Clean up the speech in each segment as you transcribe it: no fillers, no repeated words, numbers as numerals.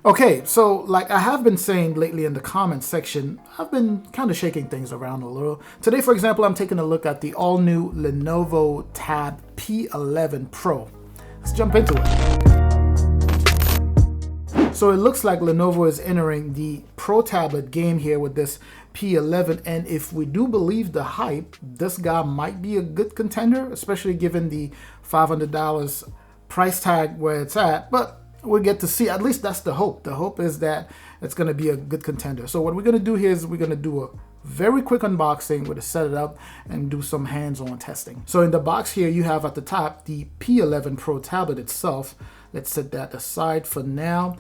Okay, so like I have been saying lately in the comments section, I've been kind of shaking things around a little. Today, for example, I'm taking a look at the all-new Lenovo Tab P11 Pro. Let's jump into it. So it looks like Lenovo is entering the Pro tablet game here with this P11, and if we do believe the hype, this guy might be a good contender, especially given the $500 price tag where it's at, but we'll get to see. At least that's the hope. The hope is that it's going to be a good contender. So what we're going to do here is we're going to do a very quick unboxing. We're going to set it up and do some hands-on testing. So in the box here, you have at the top the P11 Pro tablet itself. Let's set that aside for now.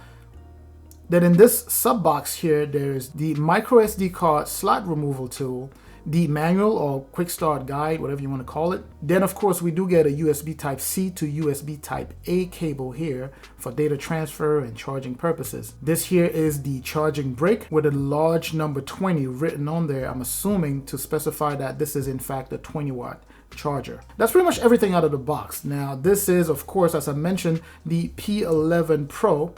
Then in this sub box here, there's the micro SD card slot removal tool, the manual or quick start guide, whatever you want to call it. Then of course we do get a USB type C to USB type A cable here for data transfer and charging purposes. This here is the charging brick with a large number 20 written on there. I'm assuming to specify that this is in fact a 20-watt charger. That's pretty much everything out of the box. Now this is, of course, as I mentioned, the P11 Pro.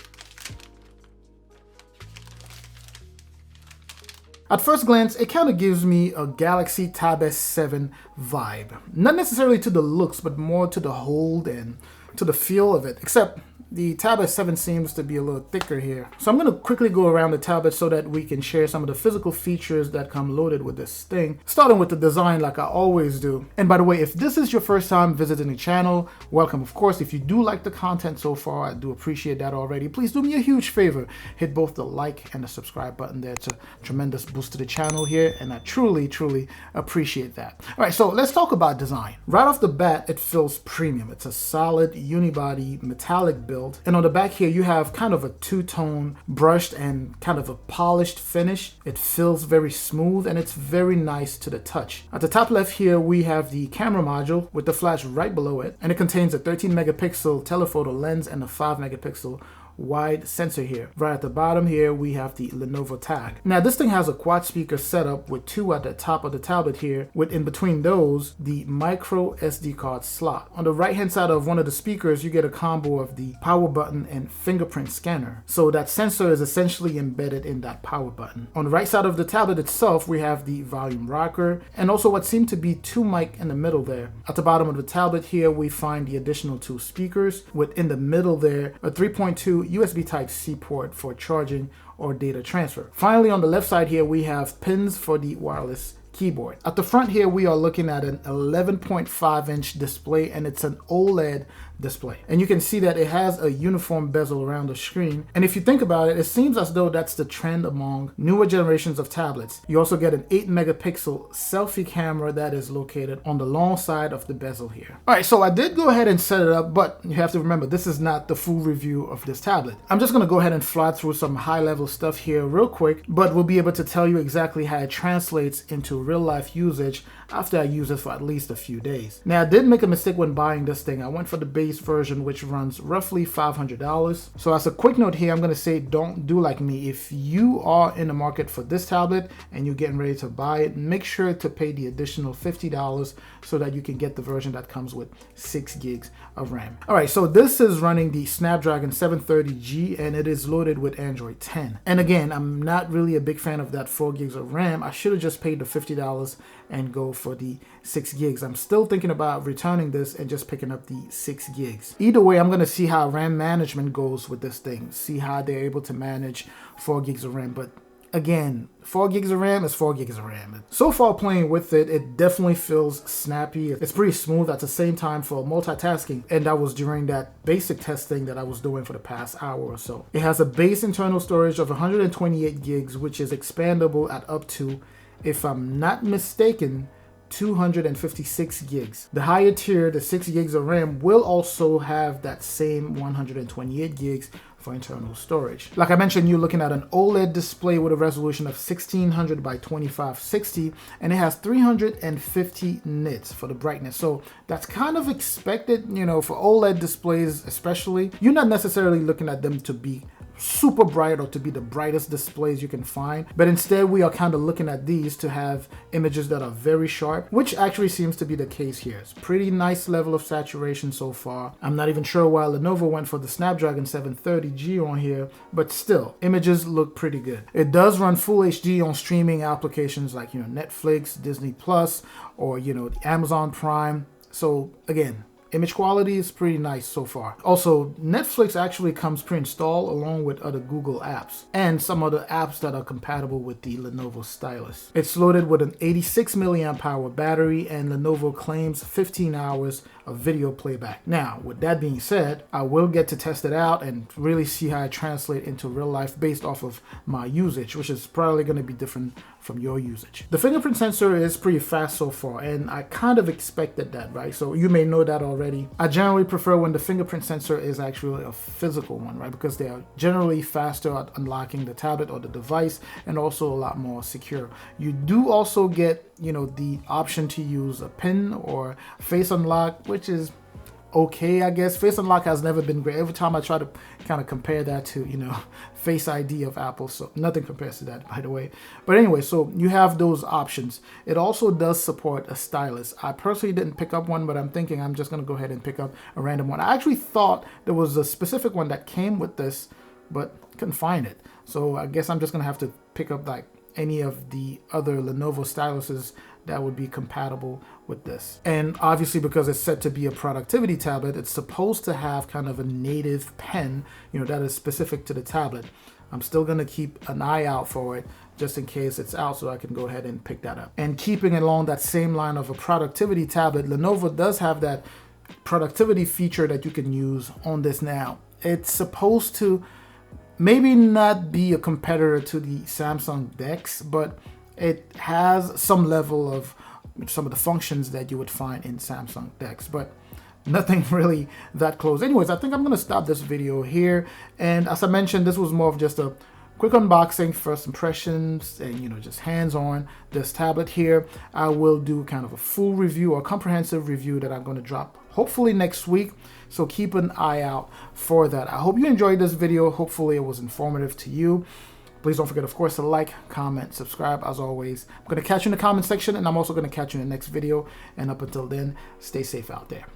At first glance, it kind of gives me a Galaxy Tab S7 vibe. Not necessarily to the looks, but more to the hold and to the feel of it, except the Tab S7 seems to be a little thicker here. So I'm going to quickly go around the tablet so that we can share some of the physical features that come loaded with this thing, starting with the design like I always do. And by the way, if this is your first time visiting the channel, welcome. Of course, if you do like the content so far, I do appreciate that already. Please do me a huge favor. Hit both the like and the subscribe button there. It's a tremendous boost to the channel here, and I truly, truly appreciate that. All right, so let's talk about design. Right off the bat, it feels premium. It's a solid unibody metallic build. And on the back here, you have kind of a two-tone brushed and kind of a polished finish. It feels very smooth and it's very nice to the touch. At the top left here, we have the camera module with the flash right below it. And it contains a 13 megapixel telephoto lens and a 5 megapixel wide sensor here. Right at the bottom here, we have the Lenovo tag. Now this thing has a quad speaker setup with two at the top of the tablet here, with in between those the micro SD card slot. On the right hand side of one of the speakers, you get a combo of the power button and fingerprint scanner. So that sensor is essentially embedded in that power button. On the right side of the tablet itself, we have the volume rocker and also what seem to be two mic in the middle there. At the bottom of the tablet here, we find the additional two speakers with in the middle there a 3.2 USB Type-C port for charging or data transfer. Finally, on the left side here, we have pins for the wireless keyboard. At the front here, we are looking at an 11.5-inch display, and it's an OLED display. And you can see that it has a uniform bezel around the screen. And if you think about it, it seems as though that's the trend among newer generations of tablets. You also get an 8 megapixel selfie camera that is located on the long side of the bezel here. All right, so I did go ahead and set it up, but you have to remember, this is not the full review of this tablet. I'm just gonna go ahead and fly through some high-level stuff here real quick, but we'll be able to tell you exactly how it translates into real-life usage after I use it for at least a few days. Now, I did make a mistake when buying this thing. I went for the base version, which runs roughly $500. So as a quick note here, I'm going to say don't do like me. If you are in the market for this tablet and you're getting ready to buy it, make sure to pay the additional $50 so that you can get the version that comes with 6 gigs of RAM. All right, so this is running the Snapdragon 730G and it is loaded with Android 10. And again, I'm not really a big fan of that 4 gigs of RAM. I should have just paid the $50 and go for the 6 gigs. I'm still thinking about returning this and just picking up the 6 gigs. Either way, I'm going to see how RAM management goes with this thing, see how they're able to manage 4 gigs of RAM. But again, 4 gigs of RAM is 4 gigs of RAM. So far playing with it, it definitely feels snappy. It's pretty smooth at the same time for multitasking. And that was during that basic testing that I was doing for the past hour or so. It has a base internal storage of 128 gigs, which is expandable at up to, if I'm not mistaken, 256 gigs. The higher tier, the 6 gigs of RAM, will also have that same 128 gigs for internal storage. Like I mentioned, you're looking at an OLED display with a resolution of 1600 by 2560, and it has 350 nits for the brightness. So that's kind of expected, you know, for OLED displays especially. You're not necessarily looking at them to be super bright or to be the brightest displays you can find, but instead we are kind of looking at these to have images that are very sharp, which actually seems to be the case here. It's pretty nice level of saturation so far. I'm not even sure why Lenovo went for the Snapdragon 730G on here, but still, images look pretty good. It does run full HD on streaming applications like, you know, Netflix, Disney Plus, or, you know, Amazon Prime. So again, image quality is pretty nice so far. Also, Netflix actually comes pre-installed along with other Google apps and some other apps that are compatible with the Lenovo stylus. It's loaded with an 86 milliamp hour battery, and Lenovo claims 15 hours of video playback. Now, with that being said, I will get to test it out and really see how it translates into real life based off of my usage, which is probably going to be different from your usage. The fingerprint sensor is pretty fast so far, and I kind of expected that, right? So you may know that already. I generally prefer when the fingerprint sensor is actually a physical one, right? Because they are generally faster at unlocking the tablet or the device, and also a lot more secure. You do also get, you know, the option to use a PIN or face unlock, which is okay, I guess. Face unlock has never been great. Every time I try to kind of compare that to, you know, Face ID of Apple, so nothing compares to that, by the way. But anyway, so you have those options. It also does support a stylus. I personally didn't pick up one, but I'm thinking I'm just going to go ahead and pick up a random one. I actually thought there was a specific one that came with this, but couldn't find it. So I guess I'm just going to have to pick up like any of the other Lenovo styluses that would be compatible with this. And obviously, because it's set to be a productivity tablet, it's supposed to have kind of a native pen, you know, that is specific to the tablet. I'm still gonna keep an eye out for it just in case it's out, so I can go ahead and pick that up. And keeping along that same line of a productivity tablet, Lenovo does have that productivity feature that you can use on this now. It's supposed to maybe not be a competitor to the Samsung DeX, but it has some level of some of the functions that you would find in Samsung DeX, but nothing really that close. Anyways, I think I'm gonna stop this video here. And as I mentioned, this was more of just a quick unboxing, first impressions, and, you know, just hands-on this tablet here. I will do kind of a full review or comprehensive review that I'm going to drop hopefully next week, so keep an eye out for that. I hope you enjoyed this video. Hopefully it was informative to you. Please don't forget, of course, to like, comment, subscribe. As always, I'm going to catch you in the comment section, and I'm also going to catch you in the next video. And up until then, stay safe out there.